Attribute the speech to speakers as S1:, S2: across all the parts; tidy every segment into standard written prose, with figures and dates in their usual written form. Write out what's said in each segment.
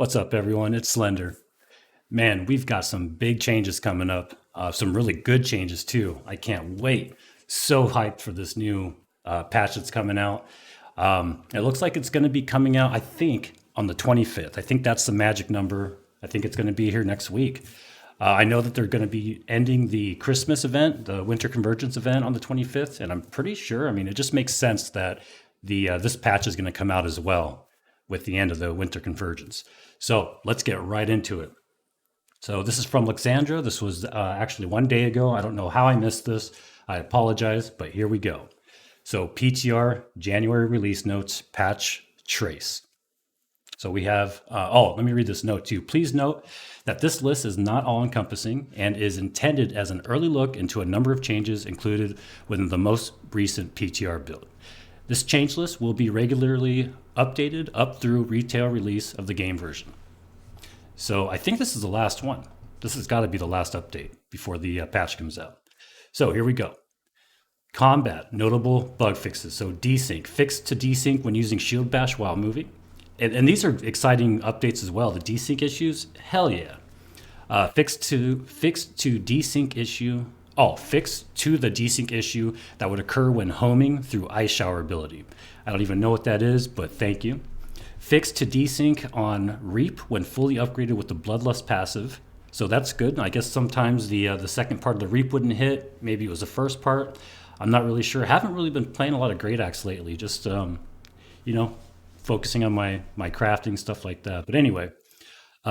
S1: What's up, everyone? It's Slender. Man, we've got some big changes coming up. Some really good changes, too. I can't wait. So hyped for this new patch that's coming out. It looks like it's going to be coming out, I think, on the 25th. I think that's the magic number. I think it's going to be here next week. I know that they're going to be ending the Christmas event, the Winter Convergence event on the 25th, and I'm pretty sure, I mean, it just makes sense that the this patch is going to come out as well with the end of the Winter Convergence. So let's get right into it. So this is from Lexandra. This was actually 1 day ago. I don't know how I missed this. I apologize, but here we go. So PTR January release notes patch trace. So we have, let me read this note too. Please note that this list is not all encompassing and is intended as an early look into a number of changes included within the most recent PTR build. This change list will be regularly updated up through retail release of the game version. So I think this is the last one. This has got to be the last update before the patch comes out. So here we go. Combat, notable bug fixes. So desync, fixed to desync when using shield bash while moving. And these are exciting updates as well. The desync issues, hell yeah. Fixed to desync issue. Oh, fixed to the desync issue that would occur when homing through ice shower ability. I don't even know what that is, but thank you. Fixed to desync on Reap when fully upgraded with the Bloodlust passive. So that's good. I guess sometimes the second part of the Reap wouldn't hit. Maybe it was the first part. I'm not really sure. Haven't really been playing a lot of Great Axe lately. Just focusing on my crafting, stuff like that. But anyway,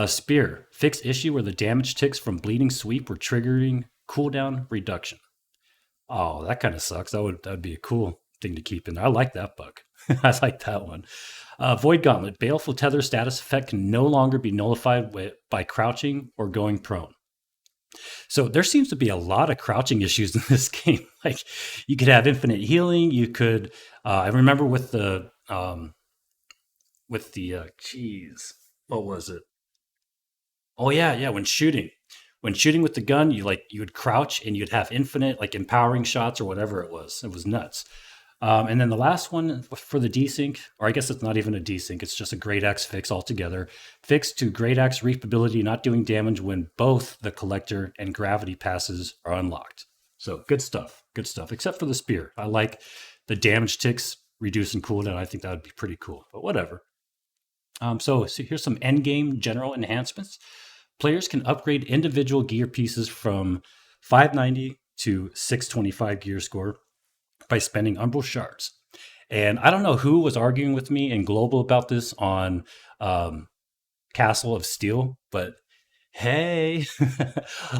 S1: Spear. Fixed issue where the damage ticks from bleeding sweep were triggering cooldown reduction. Oh, that kind of sucks. That would be a cool thing to keep in there. I like that bug. I like that one. Void Gauntlet. Baleful Tether status effect can no longer be nullified by crouching or going prone. So there seems to be a lot of crouching issues in this game. Like you could have infinite healing. You could. I remember with the what was it? Oh yeah. When shooting with the gun, you would crouch and you'd have infinite like empowering shots or whatever it was. It was nuts. And then the last one for the desync, or I guess it's not even a desync, it's just a Great Axe fix altogether. Fix to Great Axe Reap ability not doing damage when both the Collector and Gravity passes are unlocked. So good stuff, except for the Spear. I like the damage ticks reducing cooldown. I think that would be pretty cool, but whatever. So here's some endgame general enhancements. Players can upgrade individual gear pieces from 590 to 625 gear score by spending Umbral Shards. And I don't know who was arguing with me in Global about this on Castle of Steel, but hey,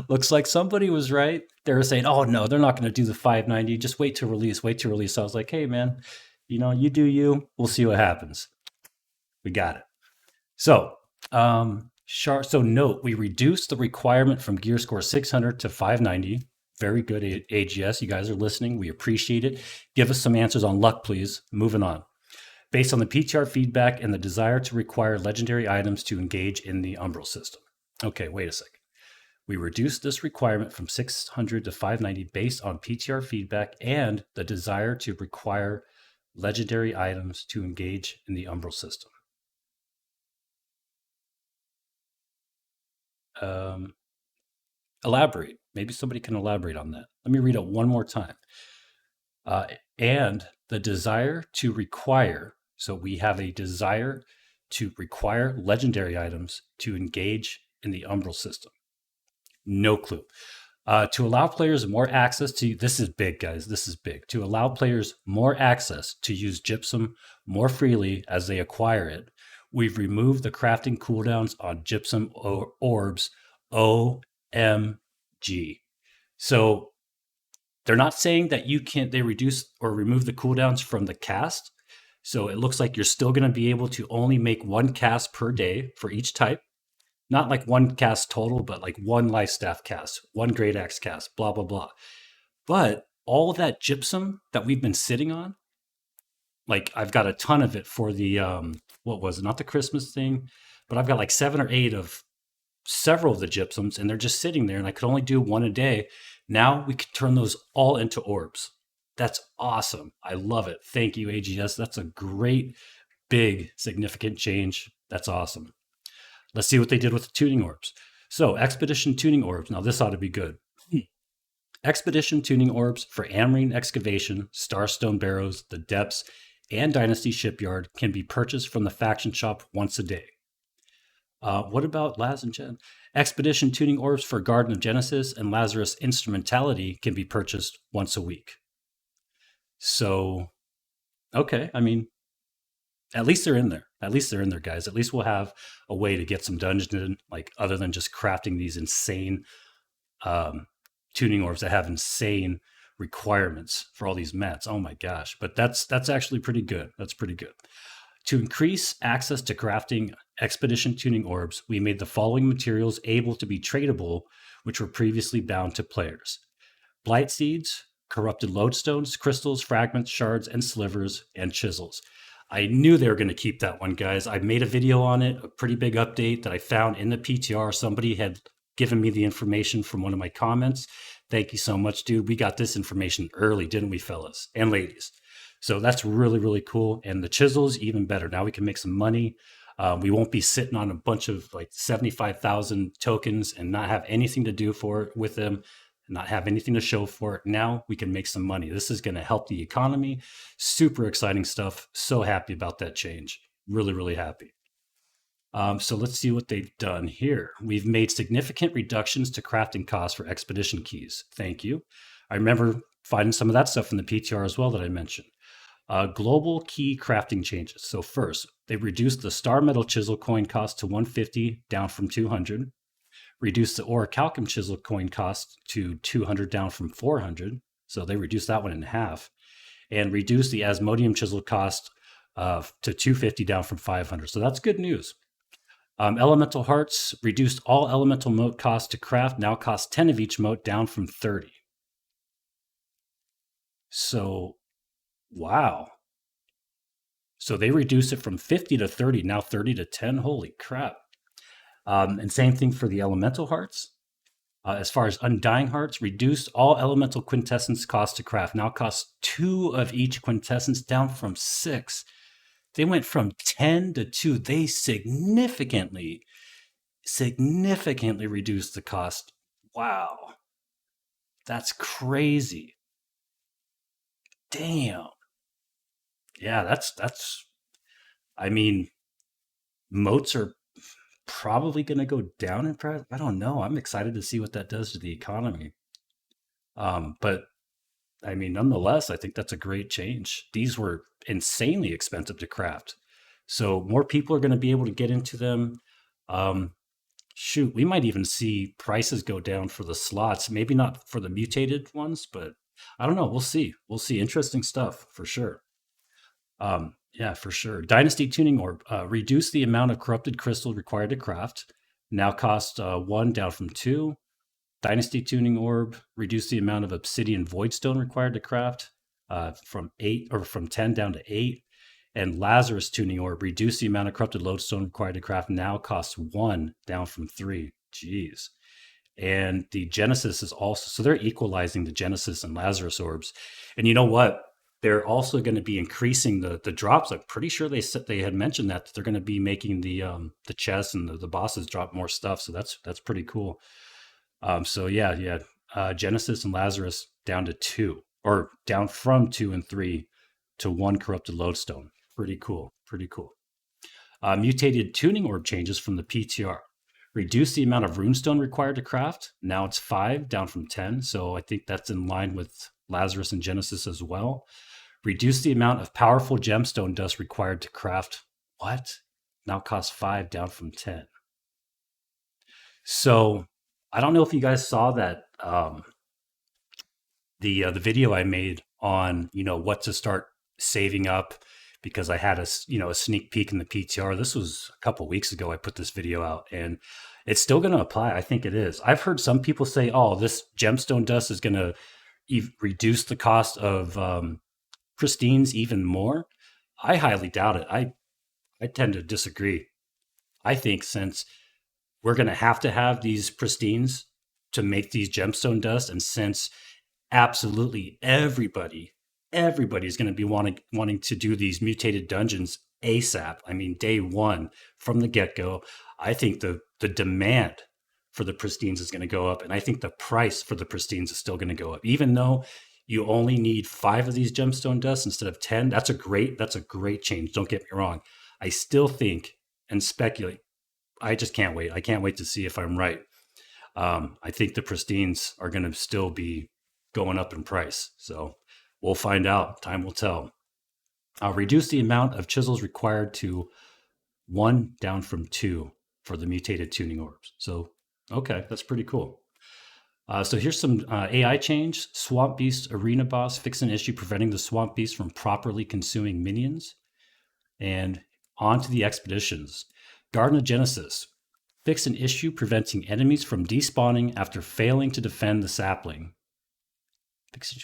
S1: looks like somebody was right. They were saying, oh no, they're not going to do the 590. Just wait to release, So I was like, hey man, you do you. We'll see what happens. We got it. So, so note, we reduced the requirement from gear score 600 to 590. Very good, AGS. You guys are listening. We appreciate it. Give us some answers on luck, please. Moving on. Based on the PTR feedback and the desire to require legendary items to engage in the Umbral system. Okay, wait a sec. We reduced this requirement from 600 to 590 based on PTR feedback and the desire to require legendary items to engage in the Umbral system. Elaborate. Maybe somebody can elaborate on that. Let me read it one more time. And the desire to require, so we have a desire to require legendary items to engage in the Umbral system. No clue. To allow players more access to, this is big, guys, this is big. To allow players more access to use Gypsum more freely as they acquire it, we've removed the crafting cooldowns on Gypsum orbs. OMG. So they're not saying that they reduce or remove the cooldowns from the cast. So it looks like you're still going to be able to only make one cast per day for each type. Not like one cast total, but like one life staff cast, one Great Axe cast, blah, blah, blah. But all that gypsum that we've been sitting on, like I've got a ton of it for the, what was it? Not the Christmas thing, but I've got like 7 or 8 of several of the gypsums and they're just sitting there and I could only do one a day. Now we can turn those all into orbs. That's awesome. I love it. Thank you, AGS. That's a great, big, significant change. That's awesome. Let's see what they did with the tuning orbs. So, expedition tuning orbs. Now, this ought to be good. Expedition tuning orbs for Amarine Excavation, Starstone Barrows, the Depths, and Dynasty Shipyard can be purchased from the faction shop once a day. What about Laz and Jen? Expedition tuning orbs for Garden of Genesis and Lazarus Instrumentality can be purchased once a week. So, okay, I mean, at least they're in there. At least they're in there, guys. At least we'll have a way to get some dungeons in, like other than just crafting these insane tuning orbs that have insane requirements for all these mats. Oh my gosh! But that's actually pretty good. That's pretty good. To increase access to crafting expedition tuning orbs, we made the following materials able to be tradable, which were previously bound to players: blight seeds, corrupted lodestones, crystals, fragments, shards, and slivers, and chisels. I knew they were going to keep that one, guys. I made a video on it, a pretty big update that I found in the PTR. Somebody had given me the information from one of my comments. Thank you so much, dude. We got this information early, didn't we, fellas and ladies? So that's really, really cool. And the chisels, even better. Now we can make some money. We won't be sitting on a bunch of like 75,000 tokens and not have anything to do for it with them, not have anything to show for it. Now we can make some money. This is going to help the economy. Super exciting stuff. So happy about that change. Really, really happy. So let's see what they've done here. We've made significant reductions to crafting costs for expedition keys. Thank you. I remember finding some of that stuff in the PTR as well that I mentioned. Global key crafting changes. So first, they reduced the star metal chisel coin cost to 150 down from 200. Reduced the orichalcum chisel coin cost to 200 down from 400. So they reduced that one in half. And reduced the asmodium chisel cost to 250 down from 500. So that's good news. Elemental hearts reduced all elemental mote costs to craft, now cost 10 of each mote down from 30. So, wow. So they reduced it from 50 to 30, now 30 to 10. Holy crap. And same thing for the elemental hearts. As far as undying hearts, reduced all elemental quintessence cost to craft, now cost 2 of each quintessence down from 6. They went from 10 to 2. They significantly reduced the cost. Wow. That's crazy. Damn. Yeah, that's I mean, moats are probably going to go down in price. I don't know. I'm excited to see what that does to the economy. But I mean, nonetheless, I think that's a great change. These were insanely expensive to craft. So more people are going to be able to get into them. Shoot, we might even see prices go down for the slots. Maybe not for the mutated ones, but I don't know. We'll see. We'll see. Interesting stuff for sure. Yeah, for sure. Dynasty tuning orb reduce the amount of corrupted crystal required to craft. Now cost 1 down from 2. Dynasty tuning orb reduce the amount of obsidian voidstone required to craft from 8 or from 10 down to 8. And Lazarus tuning orb reduce the amount of corrupted lodestone required to craft. Now costs 1 down from 3. Jeez. And the Genesis is also, so they're equalizing the Genesis and Lazarus orbs. And you know what? They're also going to be increasing the drops. I'm pretty sure they said they had mentioned that they're going to be making the chests and the bosses drop more stuff. So that's pretty cool. So yeah. Genesis and Lazarus down to 2, or down from 2 and 3 to 1 corrupted lodestone. Pretty cool. Pretty cool. Mutated tuning orb changes from the PTR. Reduce the amount of runestone required to craft. Now it's 5 down from 10. So I think that's in line with Lazarus and Genesis as well. Reduce the amount of powerful gemstone dust required to craft. What? Now costs 5 down from 10. So I don't know if you guys saw that the video I made on what to start saving up, because I had a sneak peek in the PTR. This was a couple weeks ago. I put this video out, and it's still going to apply. I think it is. I've heard some people say, "Oh, this gemstone dust is going to reduce the cost of pristines even more." I highly doubt it. I tend to disagree. I think since we're going to have these pristines to make these gemstone dust, and since absolutely everybody's going to be wanting to do these mutated dungeons ASAP. I mean, day one from the get-go. I think the demand for the pristines is going to go up, and I think the price for the pristines is still going to go up, even though you only need 5 of these gemstone dusts instead of 10. That's a great change. Don't get me wrong. I still think and speculate. I just can't wait. I can't wait to see if I'm right. I think the pristines are going to still be going up in price. So we'll find out. Time will tell. I'll reduce the amount of chisels required to 1 down from 2 for the mutated tuning orbs. So, okay, that's pretty cool. So here's some AI change. Swamp Beast Arena Boss fix an issue preventing the Swamp Beast from properly consuming minions. And on to the expeditions. Garden of Genesis fix an issue preventing enemies from despawning after failing to defend the sapling.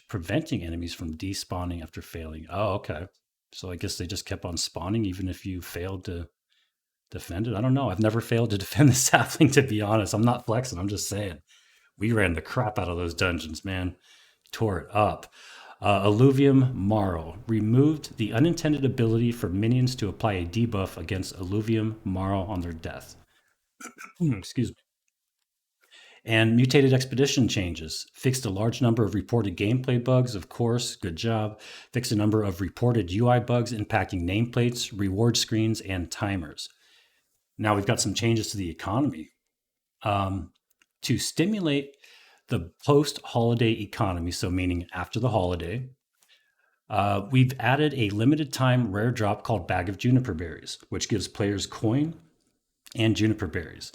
S1: Preventing enemies from despawning after failing. Oh, okay. So I guess they just kept on spawning even if you failed to defend it. I don't know. I've never failed to defend the sapling, to be honest. I'm not flexing. I'm just saying. We ran the crap out of those dungeons, man. Tore it up. Alluvium Marl removed the unintended ability for minions to apply a debuff against Alluvium Marl on their death. Excuse me. And mutated expedition changes. Fixed a large number of reported gameplay bugs, of course, good job. Fixed a number of reported UI bugs impacting nameplates, reward screens, and timers. Now we've got some changes to the economy. To stimulate the post-holiday economy, so meaning after the holiday, we've added a limited time rare drop called Bag of Juniper Berries, which gives players coin and juniper berries.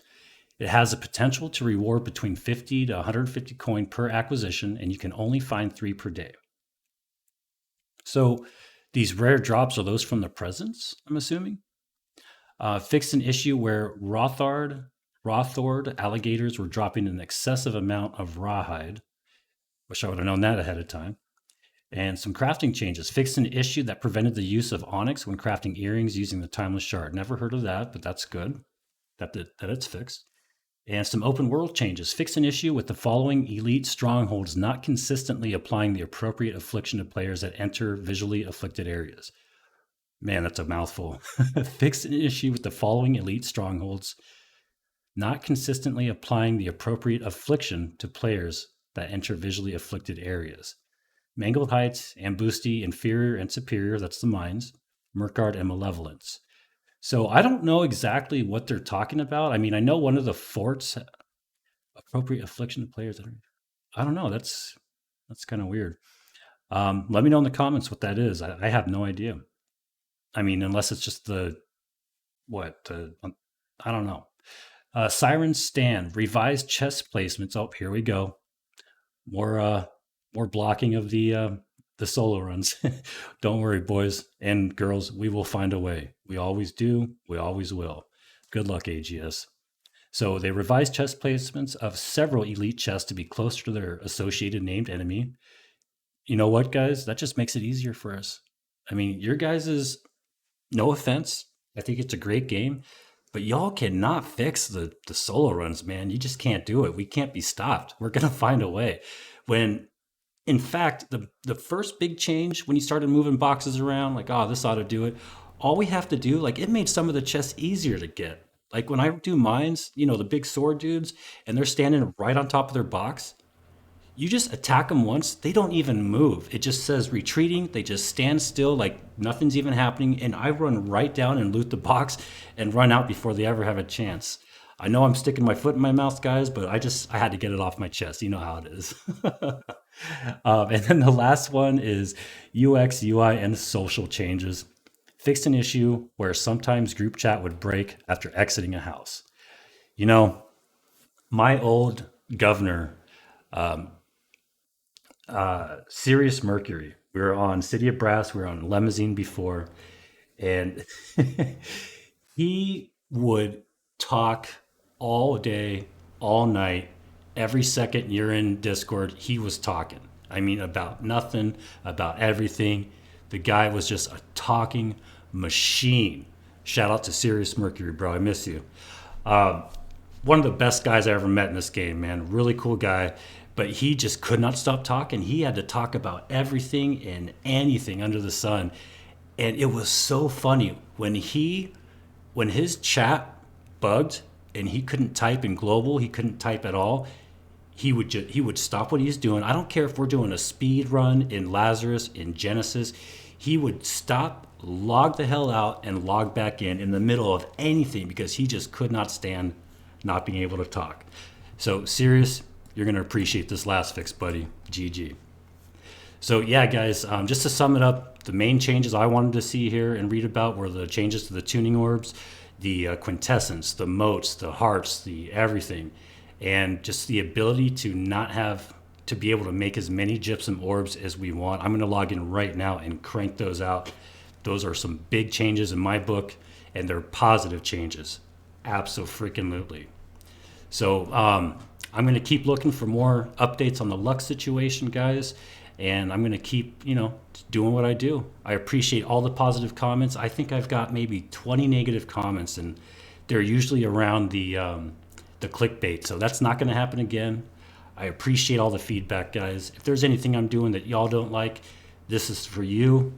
S1: It has the potential to reward between 50 to 150 coin per acquisition, and you can only find 3 per day. So these rare drops are those from the presents, I'm assuming. Fixed an issue where Rothord alligators were dropping an excessive amount of rawhide. Wish I would have known that ahead of time. And some crafting changes. Fixed an issue that prevented the use of onyx when crafting earrings using the timeless shard. Never heard of that, but that's good that it's fixed. And some open world changes. Fix an issue with the following elite strongholds not consistently applying the appropriate affliction to players that enter visually afflicted areas. Man, that's a mouthful. Fix an issue with the following elite strongholds not consistently applying the appropriate affliction to players that enter visually afflicted areas. Mangled Heights, Ambusti, Inferior and Superior, that's the mines, Murkard, and Malevolence. So I don't know exactly what they're talking about. I mean, I know one of the forts, appropriate affliction to players. I don't know. That's kind of weird. Let me know in the comments what that is. I have no idea. I mean, unless it's just I don't know. Siren Stand, revised chest placements. Oh, here we go. More blocking of the solo runs. Don't worry, boys and girls. We will find a way. We always do. We always will. Good luck, AGS. So they revised chest placements of several elite chests to be closer to their associated named enemy. You know what, guys? That just makes it easier for us. I mean, your guys is, no offense, I think it's a great game, but y'all cannot fix the solo runs, man. You just can't do it. We can't be stopped. We're going to find a way. When, in fact, the first big change, when you started moving boxes around, like, oh, this ought to do it, all we have to do, like, it made some of the chests easier to get. Like, when I do mines, the big sword dudes, and they're standing right on top of their box, you just attack them once, they don't even move. It just says retreating. They just stand still like nothing's even happening. And I run right down and loot the box and run out before they ever have a chance. I know I'm sticking my foot in my mouth, guys, but I had to get it off my chest. You know how it is. And then the last one is UX, UI, and social changes. Fixed an issue where sometimes group chat would break after exiting a house. My old governor, Sirius Mercury. We were on City of Brass. We were on Limousine before, and he would talk all day, all night, every second you're in Discord. He was talking. I mean, about nothing, about everything. The guy was just a talking machine. Shout out to Sirius Mercury, bro. I miss you. One of the best guys I ever met in this game, man. Really cool guy. But he just could not stop talking. He had to talk about everything and anything under the sun. And it was so funny when his chat bugged and he couldn't type in global, he couldn't type at all, he would stop what he's doing. I don't care if we're doing a speed run in Lazarus, in Genesis. He would stop, log the hell out, and log back in the middle of anything because he just could not stand not being able to talk. So, Sirius, you're going to appreciate this last fix, buddy. GG. So, yeah, guys, just to sum it up, the main changes I wanted to see here and read about were the changes to the tuning orbs, the quintessence, the motes, the hearts, the everything, and just the ability to not have to be able to make as many gypsum orbs as we want. I'm going to log in right now and crank those out. Those are some big changes in my book, and they're positive changes. Absolutely. So I'm going to keep looking for more updates on the Lux situation, guys, and I'm going to keep, doing what I do. I appreciate all the positive comments. I think I've got maybe 20 negative comments, and they're usually around the clickbait. So that's not going to happen again. I appreciate all the feedback, guys. If there's anything I'm doing that y'all don't like, this is for you.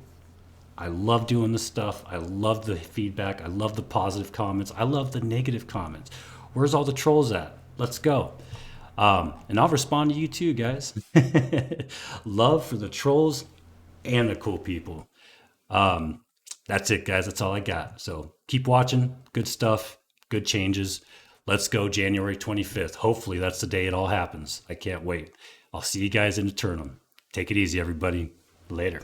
S1: I love doing this stuff. I love the feedback. I love the positive comments. I love the negative comments. Where's all the trolls at? Let's go. And I'll respond to you too, guys. Love for the trolls and the cool people. That's it, guys. That's all I got. So keep watching. Good stuff. Good changes. Let's go January 25th. Hopefully that's the day it all happens. I can't wait. I'll see you guys in Eternum. Take it easy, everybody. Later.